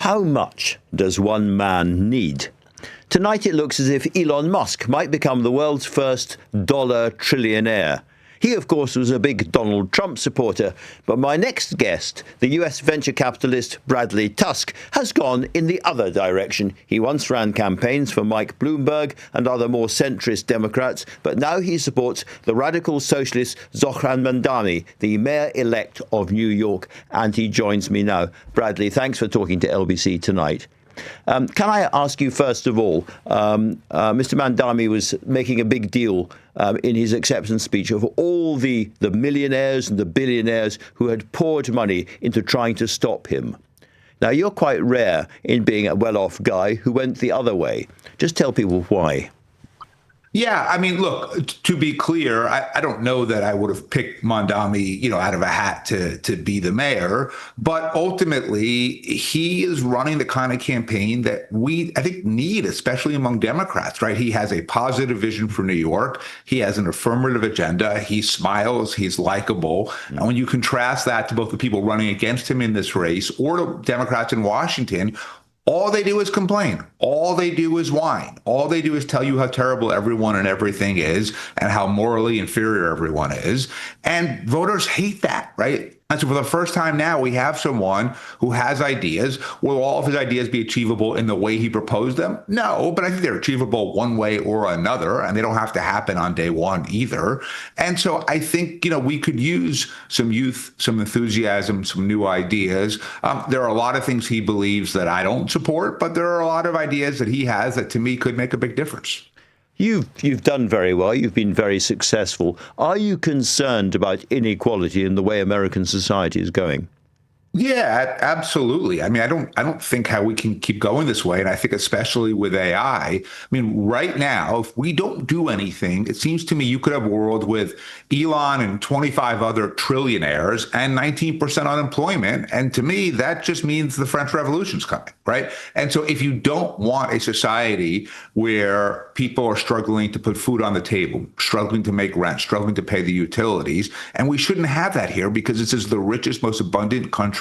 How much does one man need? Tonight it looks as if Elon Musk might become the world's first dollar trillionaire. He, of course, was a big Donald Trump supporter, but my next guest, the US venture capitalist Bradley Tusk, has gone in the other direction. He once ran campaigns for Mike Bloomberg and other more centrist Democrats, but now he supports the radical socialist Zohan Mandani, the mayor-elect of New York, and he joins me now. Bradley, thanks for talking to LBC tonight. Can I ask you, first of all, Mr. Mandani was making a big deal in his acceptance speech of all the millionaires and the billionaires who had poured money into trying to stop him. Now, you're quite rare in being a well-off guy who went the other way. Just tell people why. Yeah, I mean, look, to be clear, I don't know that I would have picked Mandani, out of a hat to be the mayor, but ultimately he is running the kind of campaign that I think, need, especially among Democrats, right? He has a positive vision for New York. He has an affirmative agenda. He smiles. He's likable. And when you contrast that to both the people running against him in this race or to Democrats in Washington, all they do is complain. All they do is whine. All they do is tell you how terrible everyone and everything is and how morally inferior everyone is. And voters hate that, right? And so for the first time now, we have someone who has ideas. Will all of his ideas be achievable in the way he proposed them? No, but I think they're achievable one way or another, and they don't have to happen on day one either. And so I think, we could use some youth, some enthusiasm, some new ideas. There are a lot of things he believes that I don't support, but there are a lot of ideas that he has that to me could make a big difference. You've done very well. You've been very successful. Are you concerned about inequality in the way American society is going? Yeah, absolutely. I mean, I don't think how we can keep going this way. And I think especially with AI, I mean, right now, if we don't do anything, it seems to me you could have a world with Elon and 25 other trillionaires and 19% unemployment. And to me, that just means the French Revolution's coming, right? And so if you don't want a society where people are struggling to put food on the table, struggling to make rent, struggling to pay the utilities, and we shouldn't have that here because this is the richest, most abundant country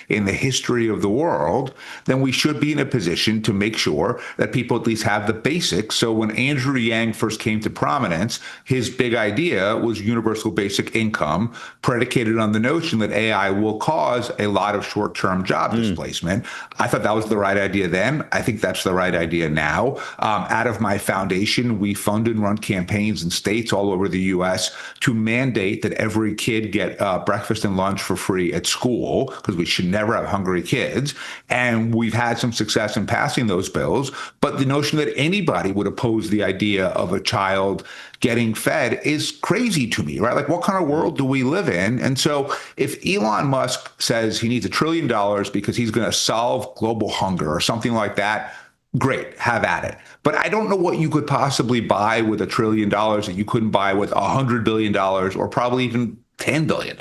in the history of the world, then we should be in a position to make sure that people at least have the basics. So when Andrew Yang first came to prominence, his big idea was universal basic income predicated on the notion that AI will cause a lot of short-term job displacement. I thought that was the right idea then. I think that's the right idea now. Out of my foundation, we fund and run campaigns in states all over the U.S. to mandate that every kid get breakfast and lunch for free at school, because we should never have hungry kids. And we've had some success in passing those bills. But the notion that anybody would oppose the idea of a child getting fed is crazy to me, right? Like, what kind of world do we live in? And so if Elon Musk says he needs $1 trillion because he's going to solve global hunger or something like that, great, have at it. But I don't know what you could possibly buy with $1 trillion that you couldn't buy with $100 billion or probably even $10 billion.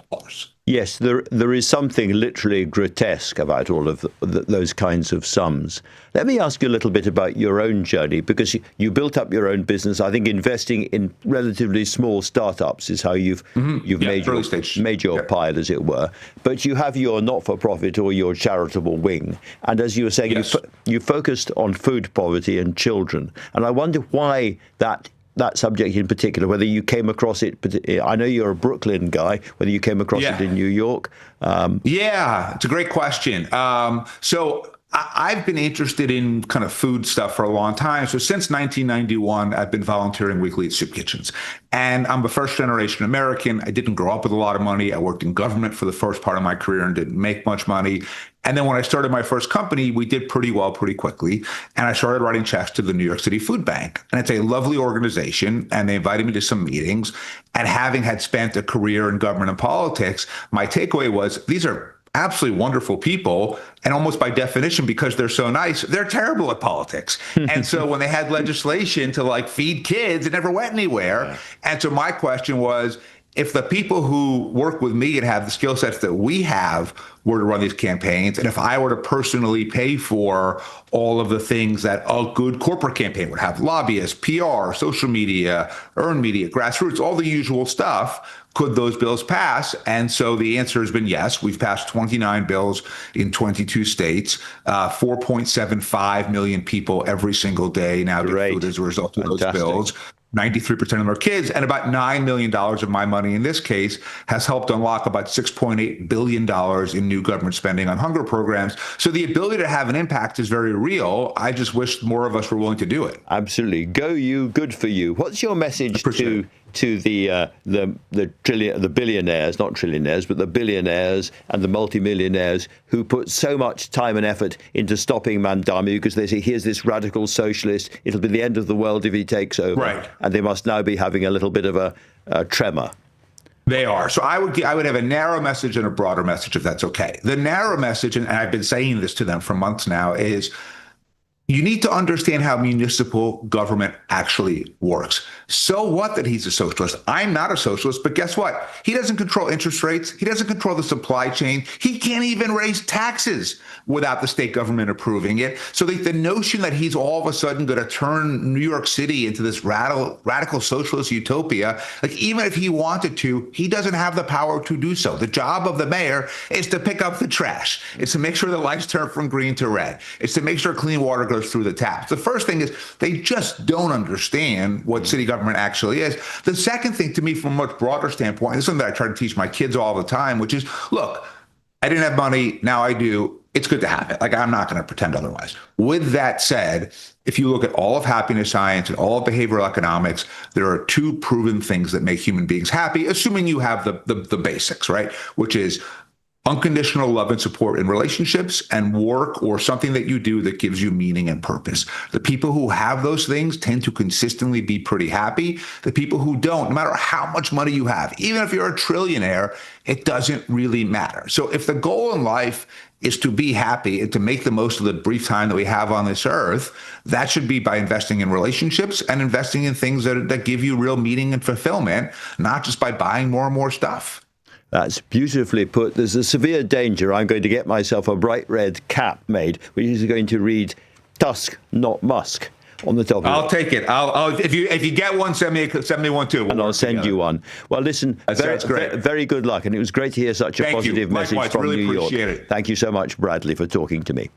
Yes, there is something literally grotesque about all of those kinds of sums. Let me ask you a little bit about your own journey, because you built up your own business. I think investing in relatively small startups is how you've made your pile, as it were. But you have your not-for-profit or your charitable wing. And as you were saying, you focused on food poverty and children. And I wonder why that subject in particular, whether you came across it. I know you're a Brooklyn guy, whether you came across it in New York. Yeah, it's a great question. So I've been interested in kind of food stuff for a long time. So since 1991, I've been volunteering weekly at soup kitchens. And I'm a first-generation American. I didn't grow up with a lot of money. I worked in government for the first part of my career and didn't make much money. And then when I started my first company, we did pretty well pretty quickly. And I started writing checks to the New York City Food Bank. And it's a lovely organization. And they invited me to some meetings. And having had spent a career in government and politics, my takeaway was these are absolutely wonderful people. And almost by definition, because they're so nice, they're terrible at politics. And so when they had legislation to feed kids, it never went anywhere. Yeah. And so my question was, if the people who work with me and have the skill sets that we have were to run these campaigns, and if I were to personally pay for all of the things that a good corporate campaign would have, lobbyists, PR, social media, earned media, grassroots, all the usual stuff, could those bills pass? And so the answer has been yes. We've passed 29 bills in 22 states, 4.75 million people every single day now get food as a result of those bills. 93% of them are kids, and about $9 million of my money in this case has helped unlock about $6.8 billion in new government spending on hunger programs. So the ability to have an impact is very real. I just wish more of us were willing to do it. Absolutely. Go you, good for you. What's your message to the billionaires, not trillionaires, but the billionaires and the multimillionaires who put so much time and effort into stopping Mandani because they say, here's this radical socialist, it'll be the end of the world if he takes over. Right. And they must now be having a little bit of a tremor. They are. So I would have a narrow message and a broader message, if that's okay. The narrow message, and I've been saying this to them for months now, is you need to understand how municipal government actually works. So what that he's a socialist? I'm not a socialist, but guess what? He doesn't control interest rates. He doesn't control the supply chain. He can't even raise taxes without the state government approving it. So the notion that he's all of a sudden going to turn New York City into this radical socialist utopia, like even if he wanted to, he doesn't have the power to do so. The job of the mayor is to pick up the trash. It's to make sure the lights turn from green to red. It's to make sure clean water goes through the taps. The first thing is they just don't understand what city government actually is. The second thing, to me, from a much broader standpoint, this is something that I try to teach my kids all the time, which is, look, I didn't have money, now I do. It's good to have it. Like, I'm not going to pretend otherwise. With that said, if you look at all of happiness science and all of behavioral economics, there are two proven things that make human beings happy, assuming you have the basics, right? Which is unconditional love and support in relationships and work or something that you do that gives you meaning and purpose. The people who have those things tend to consistently be pretty happy. The people who don't, no matter how much money you have, even if you're a trillionaire, it doesn't really matter. So if the goal in life is to be happy and to make the most of the brief time that we have on this earth, that should be by investing in relationships and investing in things that give you real meaning and fulfillment, not just by buying more and more stuff. That's beautifully put. There's a severe danger. I'm going to get myself a bright red cap made, which is going to read Tusk, not Musk, on the top of it. I'll take it. I'll if you get one, send me one too. And I'll send you one. Well, listen, that's great. Very good luck. And it was great to hear such a positive message from New York. Appreciate it. Thank you so much, Bradley, for talking to me.